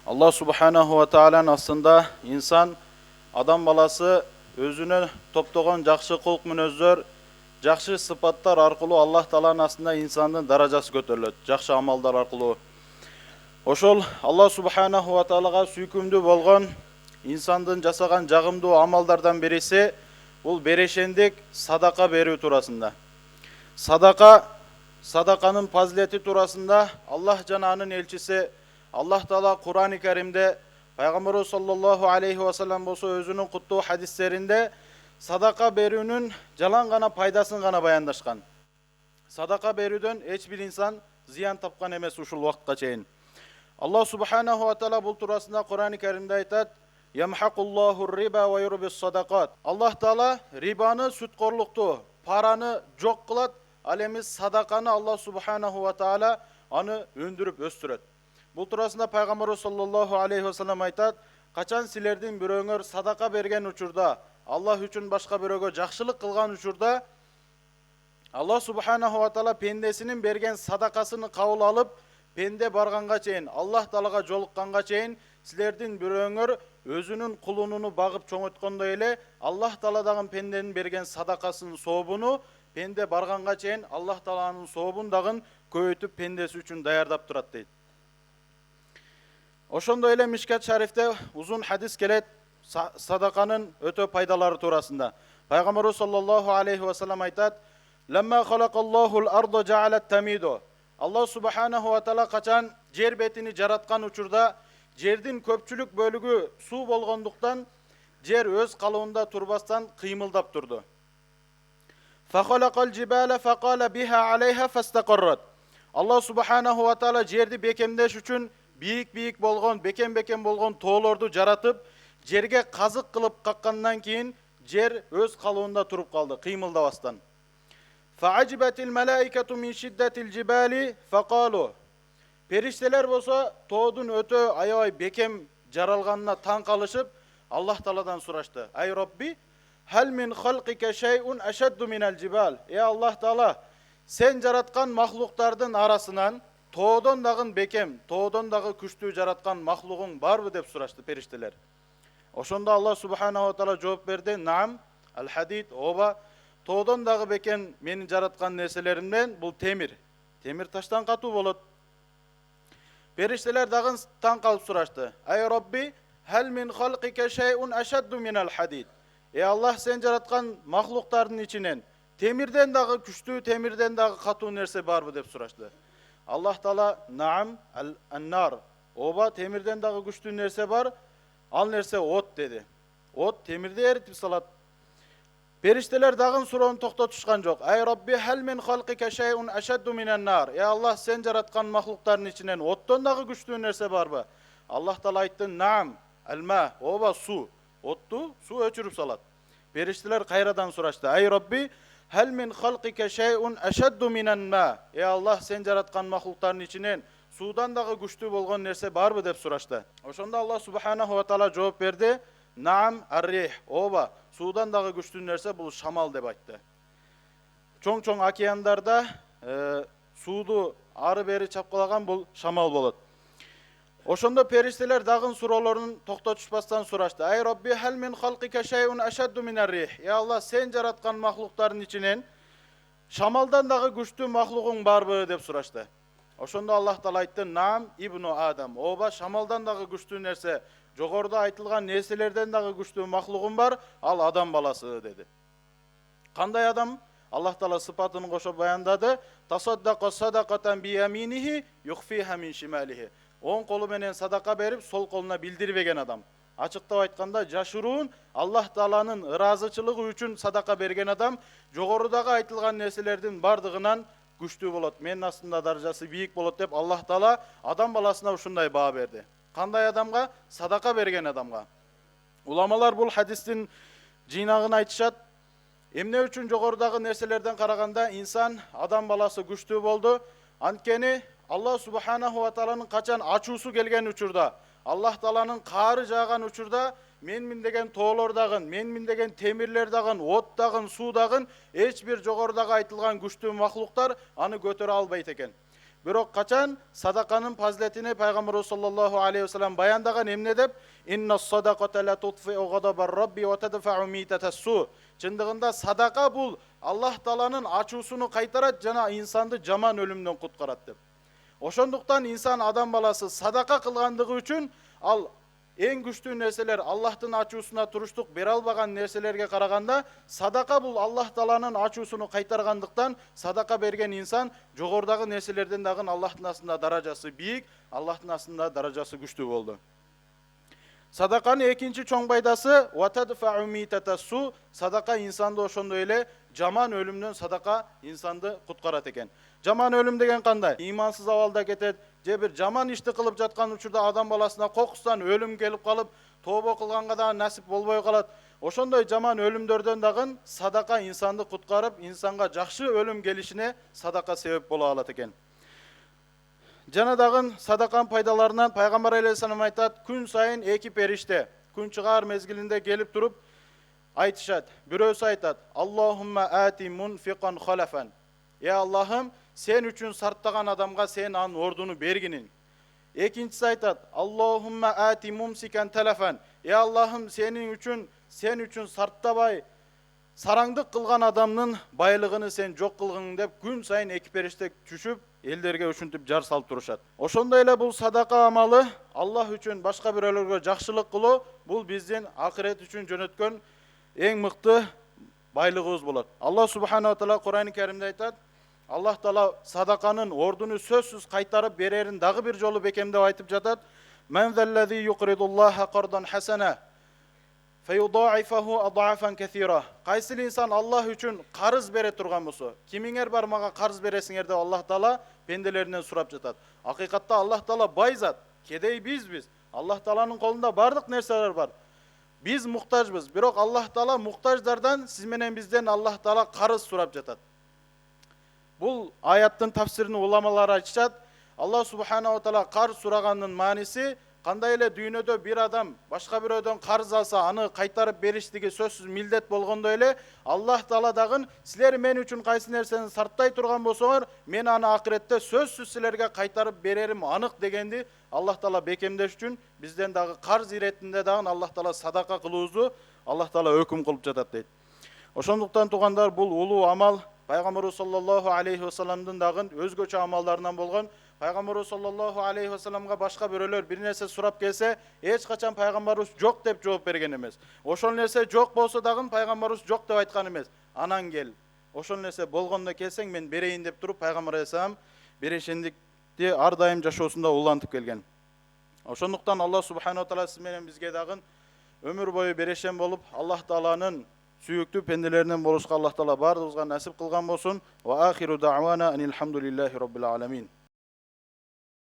Allah subhanahu wa ta'ala aslında insan, adam balası özüne toptoğun жақсы kılık münözzör, жақсы sıfatlar arqılı Allah Ta'ala'nın aslında insanın darajası götürülüt, жақсы amallar arqılı. Oşol Allah subhanahu wa ta'alaga süykümdü bolgon insandın жасаган жагымдуу amallardan birisi bul bereşendik sadaka berүү turasında. Sadakanın fazileti turasında Allah cananın elçisi Allah Taala Kur'an-ı Kerim'de Peygamber sallallahu aleyhi ve sellem bolsa özünün kutlu hadislerinde sadaka berүүnün jalan gana paydasını gana bayandaşkan. Sadaka berүүдөн hiçbir insan ziyan tapkan emес ушул убакытка чейин. Allah subhanahu wa taala bul turasında Kur'an-ı Kerim'de aytat: "Yamhaqullahu riba ve yurbis sadakat." Allah Taala ribanı, sütkorluktu, paranı jok kılat, alemiz sadakаны Allah subhanahu wa taala anı öndürüp östüröt. Bul turasında Peygamber sallallahu aleyhi ve sellem aytat: "Kaçan silerдің бирөөңөр sadaka bergen учурда, Allah üçün başka бирөөгө жакшылык кылган учурда, Allah subhanahu wa taala pendesinin bergen sadakasını kabul alıp, pende barганга чейин, Allah Taalaga жолукканга чейин, силердин бирөөңөр өзүнүн кулунуну багып чоңойткондой эле, Allah Taaladагы пенденин берген sadakasынын сообуну пенде барганга чейин Allah Taalanын сообун дагы көбөйтүп пендеси үчүн даярдап турат дейт. Ошондой эле Мишкат шарифте узун хадис келет садаканын өтө пайдалары туурасында. Пайгамбар саллаллаху алейхи ва саллям айтат: "Ламма халакаллахул арда жаалат тамидо." Allah subhanahu wa taala качан жер бетини жараткан учурда, жердин көпчүлүк бөлүгү суу болгондуктан жер өз калыбында турбастан кыймылдап турду. Фахалакал жибала факала биха алейха фастакаррат. Allah subhanahu wa taala жерди бекемдеш үчүн бийик болгон, бекем болгон тоолорду жаратып, жерге казык кылып каккандан кийин жер өз калыбында туруп калды, кыймылдабастан. Fa'acibetil melaiketu min şiddetil cibali faqalu. Perişteler bolsa тоодун өтө аябай бекем жаралганына таң калышып, Allah Taala'dan сұрашты: "Ай Rabbi, hal min halqika şey'un eşeddu minel cibal?" Ey Allah Taala, sen жараткан махлуктардын арасынан тоодон дагы бекем, тоодон дагы күчтүү жараткан махлугуң барбы деп сурашты периштелер. Ошондо Allah Subhanahu wa Taala жооп берди: "Наам, ал-хадид, ооба, тоодон дагы бекем менин жараткан нерселеримден бул темир. Темир таштан катуу болот." Периштелер дагы таң калып сурашты: "Ай Rabbi, hal min halqika şey'un eşeddu minel hadid?" Ey Allah, sen жараткан махлуктардын ичинен темирден дагы күчтүү, темирден дагы катуу нерсе барбы деп сурашты. Allah Taala: "Наам, ан-нар." Ооба, темирден дагы күчтүү нерсе бар. Ал нерсе от dedi. От темирди эритип салат. Perişteler dağın suroonu toktotuşkan jok. Ey Rabbi, hal min halqika şey'un eşeddu minen nar. Ey Allah, sen jaratkan mahlukların içinden otton dagı güçlü nerse barba? Allah Taala aytты: "Naam, al-ma." Oba su. Ottu su öçürüp salat. Perişteler kayradan suraştı: "Ey Rabbi, hal min halqika şey'un eşeddu minen ma." Ey Allah, sen jaratkan mahlukların içinden sudan dagı güçlü bolgon nerse barбы деп suraştı. Oşonda Allah Subhanahu wa Taala жооп berdi: "Naam, ar-rih." Oba sudan dagı güçlü nerse bul şamal деп айтты. Çoң океандарда сууду ары бери чапкылаган бул шамал болот. Ошондо периштелер дагы суроолорун токтотушпастан сурашты: "Ай Rabbi, hal min halqika şey'un eşeddu minar-rih?" Ya Allah, sen жараткан махлуктардын ичинен шамалдан дагы güçlүү махлугуң барбы деп сурашты. Ошондо Allah Taala айтты: "Naam, ibnu Adam." Ооба, шамалдан дагы güçlүү нерсе, жогоруда айтылган нерселерден дагы güçlүү махлугум бар, ал адам баласы dedi. Кандай адам? Allah Taala sıfatını koşup bayandады: "Tasaddaqa sadaqatan bi yaminihi yukhfiha min shimalihi." Оң колу менен садака берип, сол колуна билдирбеген адам. Ачыктап айтканда, жашыруун Allah Taala'nын ыраазычылыгы үчүн садака берген адам жогорудагы айтылган нерселердин бардыгынан күчтүү болот. Менин астында даражасы бийик болот деп Allah Taala адам баласына ушундай баа берди. Кандай адамга? Садака берген адамга. Уламалар бул хадистин жыйнагын айтышат. Эмне үчүн жогорудагы нерселерден караганда инсан, адам баласы күчтүү болду? Анткени Allah Subhanahu wa Taala'nын качан ачуусу келген учурда, Allah Taala'nын каары жааган учурда, мен деген тоолор дагы, мен деген темирлер дагы, от дагы, суу дагы, эч бир жогорудагы айтылган күчтүү махлуктар аны көтөрө албайт экен. Бирок качан садаканын фазилетини пайгамбарыбыз саллаллаху алейхи вассалам баяндаган эмне деп? Инна садаката ла тутфиу гадабар рабби ва тадфау митатассу. Чындыгында садака бул Аллах Тааланын ачуусуну кайтарат жана инсанды жаман өлүмдөн куткарат деп. Ошондуктан инсан адам баласы садака кылгандыгы үчүн ал эң күчтүү нерселер Аллахтын ачуусуна туруштук бере албаган нерселерге караганда садака бул Аллах Тааланын ачуусуну кайтаргандыктан садака берген инсан жогорудагы нерселерден дагы Аллахтын астында даражасы бийик, Аллахтын астында даражасы күчтүү болду. Садаканын экинчи чоң пайдасы ватадфау митатассу. Садака инсанды ошондой эле жаман өлүмдөн садака инсанды куткарат экен. Жаман өлүм деген кандай? Имансыз абалда кетет, же бир жаман ишти кылып жаткан учурда адам баласына кокустан өлүм келип калып, тобо кылганга да насип болбой калат. Ошондой жаман өлүмдөрдөн дагы садака инсанды куткарып, инсанга жакшы өлүм келишине садака себеп боло алат экен. Жана дагы садаканын пайдаларынан пайгамбар алейхиссалам айтат, күн сайын эки периште күн чыгаар мезгилинде келип туруп айтышат. Бирөөсү айтат: Аллахумма ати мунфиқан халафан. Аллахым, сен үчүн сарттаган адамга сен анын ордуну бергинин. Экинчиси айтат: Аллахумма ати мумсикан талафан. Аллахым, сен үчүн сарттабай сараңдык кылган адамдын байлыгын сен жок кылгын деп күн сайын эки периште түшүп элдерге ушинтип жар салып турушат. Ошондой эле бул садака амалы Аллах үчүн башка бирөөлөргө жакшылык кылуу бул биздин акырет үчүн жөнөткөн эң мыкты байлыгыбыз болот. Аллах субханаху ва таала Кур'ан-ы Каримде айтат: Аллах Таала садаканын ордуну сөзсүз кайтарып берерин дагы бир жолу бекемдеп айтып жатат. Мен заллази юқридуллаха қардан хасана фаюдаифаху адафан касира. Кайсы инсан Аллах үчүн карыз бере турган болсо, кимиңер бар мага карыз бересиңер деп Аллах Таала пенделеринен сурап жатат. Акыйкатта Аллах Таала бай зат, кедей бизбиз. Аллах Тааланын колунда бардык нерселер бар. Биз муктажбыз, бирок Аллах Таала муктаждардан сиз менен бизден Аллах Таала карыз сурап жатат. Бул аяттын тафсирин уламалар айтышат. Аллах субханаху ва таала карыз сураганын мааниси кандай эле дүйнөдө бир адам башка бирөөдөн карыз алса, аны кайтарып бериштиги сөзсүз милдет болгондой эле, Аллах Таала дагы силер мен үчүн кайсы нерсени сарттай турган болсоңор, мен аны акыретте сөзсүз силерге кайтарып берерим анык дегенди Аллах Таала бекемдеш үчүн бизден дагы карыз иретинде дагы Аллах Таала садака кылуубузду Аллах Таала өкүм кылып жатат дейт. Ошондуктан тугандар, бул улуу амал пайгамбарыбыз саллаллаху алейхи вассаламдын дагы өзгөчө амалдарынан болгон. Пайгамбарыбыз саллаллаху алейхи вассаламга башка бирөөлөр бир нерсе сурап келсе, эч качан пайгамбарыбыз жок деп жооп берген эмес. Ошол нерсе жок болсо дагы пайгамбарыбыз жок деп айткан эмес. Анан кел, ошол нерсе болгондо келсең мен берейин деп туруп пайгамбар алейхисалам берешендикти ар дайым жашоосунда улантып келген. Ошондуктан Аллах субханаху ва таала сиз менен бизге дагы өмүр бою берешен болуп, Аллах Тааланын сүйүктүү пенделеринен болушка Аллах Таала бардыгыбызга насип кылган болсун. Ва ахиру дa'wana анил хамдулиллахи rabbil alamin.